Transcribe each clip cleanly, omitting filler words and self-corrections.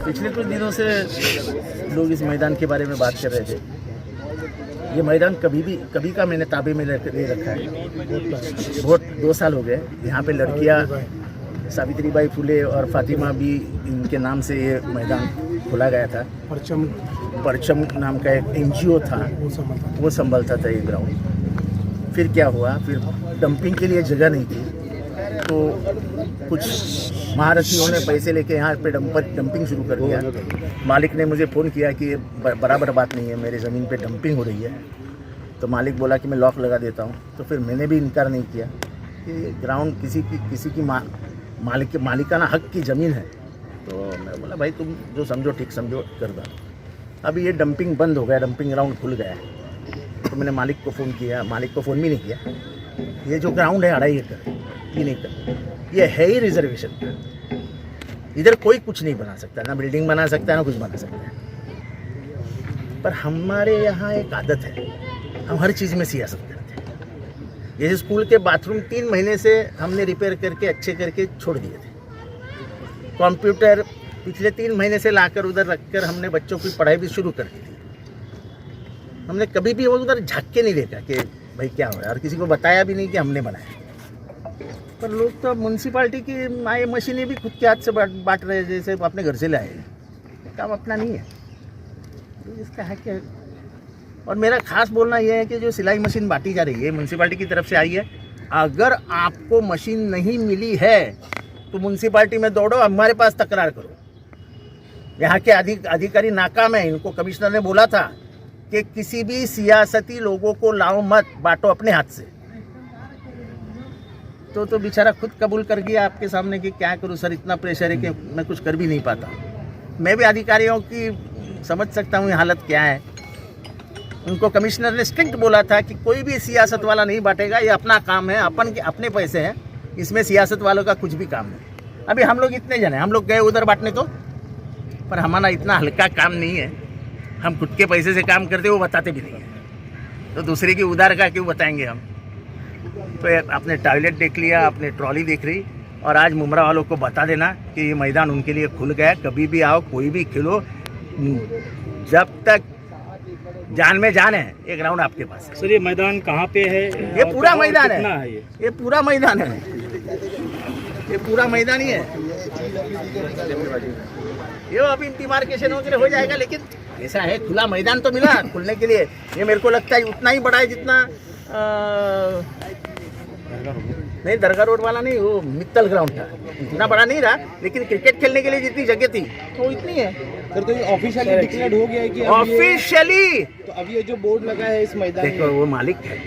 पिछले कुछ दिनों से लोग इस मैदान के बारे में बात कर रहे थे। ये मैदान कभी का मैंने ताबे में ले रखा है। बहुत 2 साल हो गए। यहाँ पे लड़कियाँ सावित्रीबाई फुले और फातिमा भी इनके नाम से ये मैदान खोला गया था। परचम नाम का एक NGO था, वो संभालता था ये ग्राउंड। फिर क्या हुआ, फिर डंपिंग के लिए जगह नहीं थी, तो कुछ महारथियों ने पैसे लेके यहाँ पे डंपिंग शुरू कर दिया। मालिक ने मुझे फ़ोन किया कि बराबर बात नहीं है, मेरे ज़मीन पे डंपिंग हो रही है। तो मालिक बोला कि मैं लॉक लगा देता हूँ। तो फिर मैंने भी इनकार नहीं किया कि ग्राउंड किसी की मालिकाना हक की ज़मीन है। तो मैं बोला भाई तुम जो समझो ठीक समझो कर दो। अभी ये डंपिंग बंद हो गया, डंपिंग ग्राउंड खुल गया है। तो मैंने मालिक को फ़ोन किया, मालिक को फ़ोन भी नहीं किया। ये जो ग्राउंड है 2.5 एकड़ 3 एकड़, ये है ही रिजर्वेशन। इधर कोई कुछ नहीं बना सकता, ना बिल्डिंग बना सकता है ना कुछ बना सकता है। पर हमारे यहाँ एक आदत है, हम हर चीज़ में सियासत करते हैं। ये स्कूल के बाथरूम 3 महीने से हमने रिपेयर करके अच्छे करके छोड़ दिए थे। कंप्यूटर पिछले 3 महीने से लाकर उधर रखकर हमने बच्चों की पढ़ाई भी शुरू कर दी थी। हमने कभी भी वो उधर झाँक के नहीं देखा कि भाई क्या हो रहा है, और किसी को बताया भी नहीं कि हमने बनाया। पर लोग तो म्यूनसिपाल्टी की आए मशीनें भी खुद के हाथ से बांट रहे हैं, जैसे अपने घर से लाए। काम अपना नहीं है, तो इसका है क्या। और मेरा खास बोलना यह है कि जो सिलाई मशीन बांटी जा रही है म्यूनसिपाल्टी की तरफ से आई है, अगर आपको मशीन नहीं मिली है तो म्यूनसिपाल्टी में दौड़ो, हमारे पास तकरार करो। यहाँ के अधिकारी नाकाम है। इनको कमिश्नर ने बोला था कि किसी भी सियासती लोगों को लाओ मत, बांटो अपने हाथ से। तो बेचारा खुद कबूल कर गया आपके सामने कि क्या करूं सर, इतना प्रेशर है कि मैं कुछ कर भी नहीं पाता। मैं भी अधिकारियों की समझ सकता हूं ये हालत क्या है। उनको कमिश्नर ने स्ट्रिक्ट बोला था कि कोई भी सियासत वाला नहीं बांटेगा, ये अपना काम है, अपने पैसे हैं, इसमें सियासत वालों का कुछ भी काम नहीं। अभी हम लोग इतने जने, हम लोग गए उधर बांटने तो, पर हमारा इतना हल्का काम नहीं है। हम खुद के पैसे से काम करते, वो बताते भी नहीं है, तो दूसरे की उधार का क्यों बताएंगे हम। तो आपने टॉयलेट देख लिया, आपने ट्रॉली देख रही, और आज मुमरा वालों को बता देना कि ये मैदान उनके लिए खुल गया है। कभी भी आओ, कोई भी खेलो, जब तक जान में जान है, ये ग्राउंड आपके पास है। सर ये मैदान कहाँ पे है? ये पूरा मैदान है, ये पूरा मैदान है, ये पूरा मैदान ही है। ये अभी डिमार्केशन वगैरह हो जाएगा, लेकिन ऐसा है खुला मैदान तो मिला खुलने के लिए। ये मेरे को लगता है उतना ही बड़ा है जितना नहीं, दरगाह रोड वाला नहीं, वो मित्तल ग्राउंड था। इतना बड़ा नहीं रहा, लेकिन क्रिकेट खेलने के लिए जितनी जगह थी वो इतनी है। सर तो ये ऑफिशियली डिक्लेयर्ड हो गया है कि ऑफिशियली, तो अब ये जो बोर्ड लगा है इस मैदान में, देखो वो मालिक है,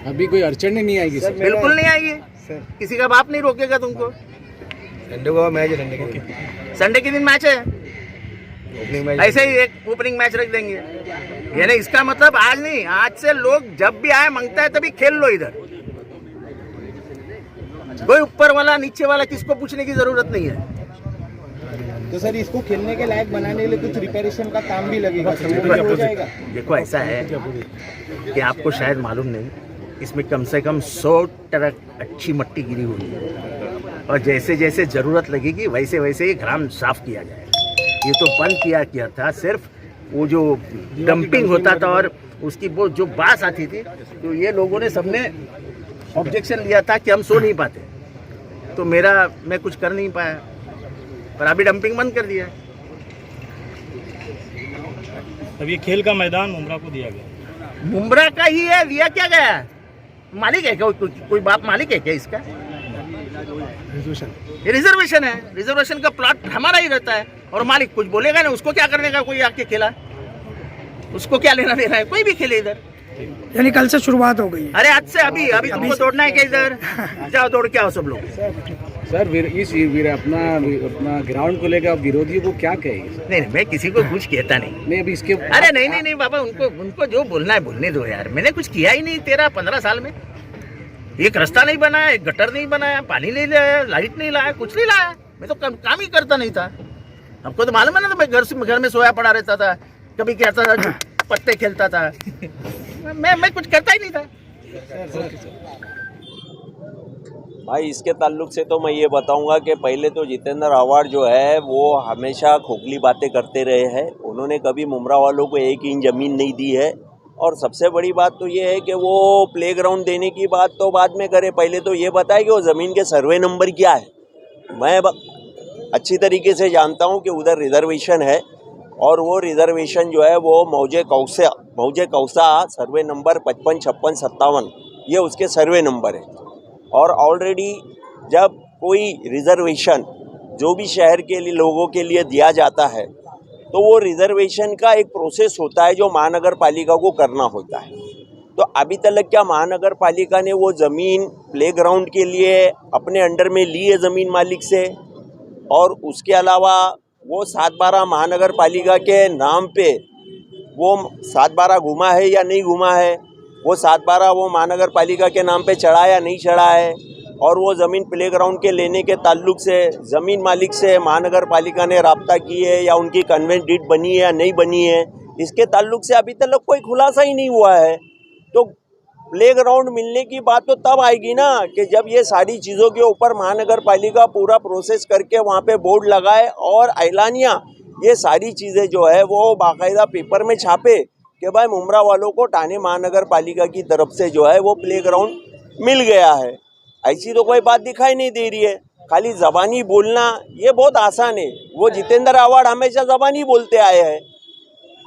अभी कोई अड़चन नहीं आएगी सर? बिल्कुल नहीं आएगी सर। किसी का बाप नहीं रोकेगा तुमको। संडे को मैच है, संडे के दिन मैच है, ऐसे ही एक ओपनिंग मैच रख देंगे। यानी इसका मतलब आज नहीं, आज से लोग जब भी आए मांगता है तभी खेल लो इधर। कोई ऊपर वाला नीचे वाला किसको पूछने की जरूरत नहीं है। तो सर इसको खेलने के लायक बनाने के लिए कुछ रिपेयरेशन का काम भी लगेगा, हो जाएगा? देखो ऐसा है कि आपको शायद मालूम नहीं, इसमें कम से कम 100 ट्रक अच्छी मट्टी गिरी हुई है। और जैसे जैसे ज़रूरत लगेगी वैसे वैसे ये ग्राम साफ किया जाएगा। ये तो बंद किया था, सिर्फ वो जो डंपिंग होता था और उसकी वो जो बास आती थी, तो ये लोगों ने सबने ऑब्जेक्शन लिया था कि हम सो नहीं पाते, तो मैं कुछ कर नहीं पाया, पर अभी डंपिंग बंद कर दिया है। अब ये खेल का मैदान मुमरा को दिया गया, मुमरा का ही है, दिया क्या गया है? मालिक है क्या कोई बाप मालिक है क्या इसका? ये रिजर्वेशन है, रिजर्वेशन का प्लॉट हमारा ही रहता है और मालिक कुछ बोलेगा ना, उसको क्या करने का? कोई आके खेला, उसको क्या लेना देना है? कोई भी खेले इधर। यानी कल से शुरुआत हो गई है। अरे आज से अभी तुमको दौड़ना है क्या इधर? जाओ दौड़ के आओ सब लोग। सर इस अपना ग्राउंड को लेकर विरोधियों को क्या कहेंगे? नहीं मैं किसी को कुछ कहता नहीं अभी इसके अरे नहीं बाबा, उनको जो बोलना है बोलने दो यार। मैंने कुछ किया ही नहीं 13-15 साल में। एक रास्ता नहीं बनाया, एक गटर नहीं बनाया, पानी नहीं लाया, लाइट नहीं लाया, कुछ नहीं लाया। मैं तो काम ही करता नहीं था। हमको तो मालूम है ना, तो मैं घर में सोया पड़ा रहता था, कभी कहता था पत्ते खेलता था। मैं कुछ करता ही नहीं था। भाई इसके ताल्लुक से तो मैं ये बताऊंगा कि पहले तो जितेंद्र आव्हाड जो है वो हमेशा खोखली बातें करते रहे हैं। उन्होंने कभी मुमरा वालों को 1 इंच ज़मीन नहीं दी है। और सबसे बड़ी बात तो ये है कि वो प्लेग्राउंड देने की बात तो बाद में करे, पहले तो ये बताए कि वो ज़मीन के सर्वे नंबर क्या है। मैं अच्छी तरीके से जानता हूँ कि उधर रिजर्वेशन है और वो रिजर्वेशन जो है वो मौजे कौसा सर्वे नंबर 55, 56, 57 ये उसके सर्वे नंबर है। और ऑलरेडी जब कोई रिजर्वेशन जो भी शहर के लिए लोगों के लिए दिया जाता है तो वो रिजर्वेशन का एक प्रोसेस होता है जो महानगर पालिका को करना होता है। तो अभी तक क्या महानगर पालिका ने वो ज़मीन प्लेग्राउंड के लिए अपने अंडर में ली है ज़मीन मालिक से? और उसके अलावा वो 7/12 महानगर पालिका के नाम पे वो 7/12 घुमा है या नहीं घुमा है? वो 7/12 वो महानगर पालिका के नाम पे चढ़ा या नहीं चढ़ा है? और वो ज़मीन प्लेग्राउंड के लेने के ताल्लुक से ज़मीन मालिक से महानगर पालिका ने राब्ता की है या उनकी कन्वेंस डीड बनी है या नहीं बनी है, इसके ताल्लुक से अभी तक कोई खुलासा ही नहीं हुआ है। तो प्लेग्राउंड मिलने की बात तो तब आएगी ना कि जब ये सारी चीज़ों के ऊपर महानगर पालिका पूरा प्रोसेस करके वहाँ पे बोर्ड लगाए और ऐलानिया ये सारी चीज़ें जो है वो बाकायदा पेपर में छापे कि भाई मुमरा वालों को ठाणे महानगर पालिका की तरफ से जो है वो प्लेग्राउंड मिल गया है। ऐसी तो कोई बात दिखाई नहीं दे रही है। खाली ज़बानी बोलना ये बहुत आसान है। वो जितेंद्र आव्हाड हमेशा ज़बानी बोलते आए हैं।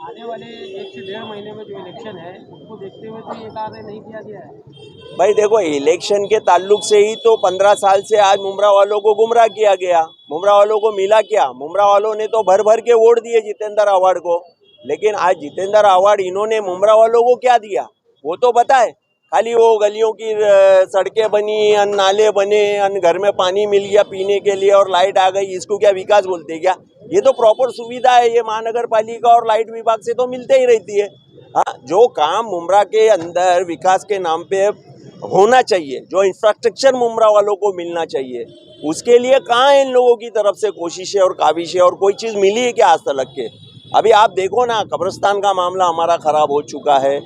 आने वाले 1 से 1.5 महीने में जो इलेक्शन है उसको देखते हुए तो ये कार्य नहीं किया गया है। भाई देखो, इलेक्शन के ताल्लुक से ही तो 15 साल से आज मुमरा वालों को गुमराह किया गया। मुमरा वालों को मिला क्या? मुमरा वालों ने तो भर भर के वोट दिए जितेंद्र आव्हाड को, लेकिन आज जितेंद्र आव्हाड इन्होंने मुमरा वालों को क्या दिया वो तो बताए। खाली वो गलियों की सड़कें बनी, नाले बने, घर में पानी मिल गया पीने के लिए और लाइट आ गई, इसको क्या विकास बोलते क्या? ये तो प्रॉपर सुविधा है, ये महानगर पालिका और लाइट विभाग से तो मिलते ही रहती है। हाँ, जो काम मुमरा के अंदर विकास के नाम पे होना चाहिए, जो इंफ्रास्ट्रक्चर मुमरा वालों को मिलना चाहिए, उसके लिए कहाँ इन लोगों की तरफ से कोशिशें और काविशें और कोई चीज़ मिली है क्या आज तक के? अभी आप देखो ना, कब्रिस्तान का मामला हमारा ख़राब हो चुका है।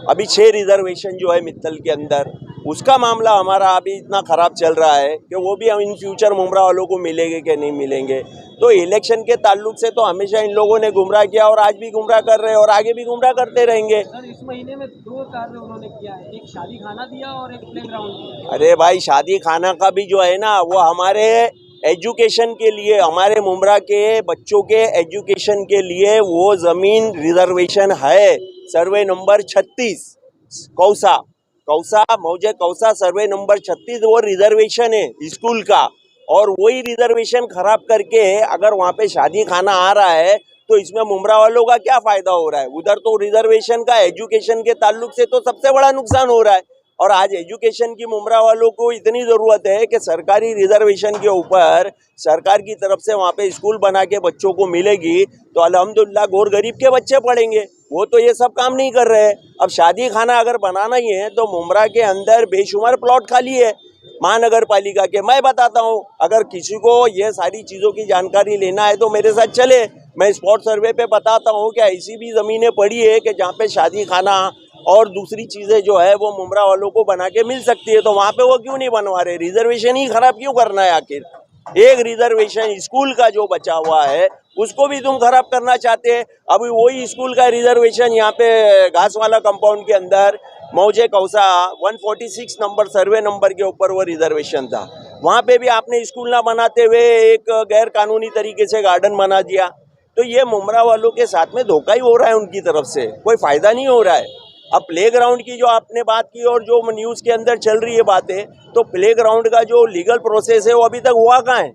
अभी 6 रिजर्वेशन जो है मित्तल के अंदर, उसका मामला हमारा अभी इतना ख़राब चल रहा है कि वो भी इन फ्यूचर मुमरा वालों को मिलेंगे कि नहीं मिलेंगे। तो इलेक्शन के ताल्लुक से तो हमेशा इन लोगों ने गुमराह किया और आज भी गुमराह कर रहे हैं और आगे भी गुमराह करते रहेंगे। सर, इस महीने में 2 कार्य उन्होंने किया है, एक शादी खाना दिया और एक प्लेग्राउंड। अरे भाई, शादी खाना का भी जो है ना वो हमारे एजुकेशन के लिए, हमारे मुमरा के बच्चों के एजुकेशन के लिए वो ज़मीन रिजर्वेशन है। सर्वे नंबर 36 कौसा मौजे कौसा सर्वे नंबर 36 वो रिजर्वेशन है स्कूल का। और वही रिजर्वेशन खराब करके अगर वहाँ पे शादी खाना आ रहा है तो इसमें मुमरा वालों का क्या फ़ायदा हो रहा है? उधर तो रिजर्वेशन का एजुकेशन के ताल्लुक से तो सबसे बड़ा नुकसान हो रहा है। और आज एजुकेशन की मुमरा वालों को इतनी ज़रूरत है कि सरकारी रिजर्वेशन के ऊपर सरकार की तरफ से वहाँ पे स्कूल बना के बच्चों को मिलेगी तो अल्हम्दुलिल्लाह गौर गरीब के बच्चे पढ़ेंगे। वो तो ये सब काम नहीं कर रहे हैं। अब शादी खाना अगर बनाना ही है तो मुमरा के अंदर बेशुमार प्लॉट खाली है महानगर पालिका के। मैं बताता हूँ, अगर किसी को ये सारी चीज़ों की जानकारी लेना है तो मेरे साथ चले, मैं स्पॉट सर्वे पे बताता हूँ कि ऐसी भी ज़मीनें पड़ी है कि जहाँ पे शादी खाना और दूसरी चीज़ें जो है वो मुमरा वालों को बना के मिल सकती है, तो वहाँ पे वो क्यों नहीं बनवा रहे? रिजर्वेशन ही खराब क्यों करना है आखिर? एक रिजर्वेशन स्कूल का जो बचा हुआ है उसको भी तुम खराब करना चाहते हैं। अभी वही स्कूल का रिजर्वेशन यहाँ पे घासवाला कंपाउंड के अंदर मौजे कौसा 146 नंबर सर्वे नंबर के ऊपर वो रिजर्वेशन था, वहाँ पे भी आपने स्कूल ना बनाते हुए एक गैर कानूनी तरीके से गार्डन बना दिया। तो ये मुमरा वालों के साथ में धोखा ही हो रहा है, उनकी तरफ से कोई फायदा नहीं हो रहा है। अब प्लेग्राउंड की जो आपने बात की और जो न्यूज़ के अंदर चल रही है बातें, तो प्लेग्राउंड का जो लीगल प्रोसेस है वो अभी तक हुआ कहाँ है?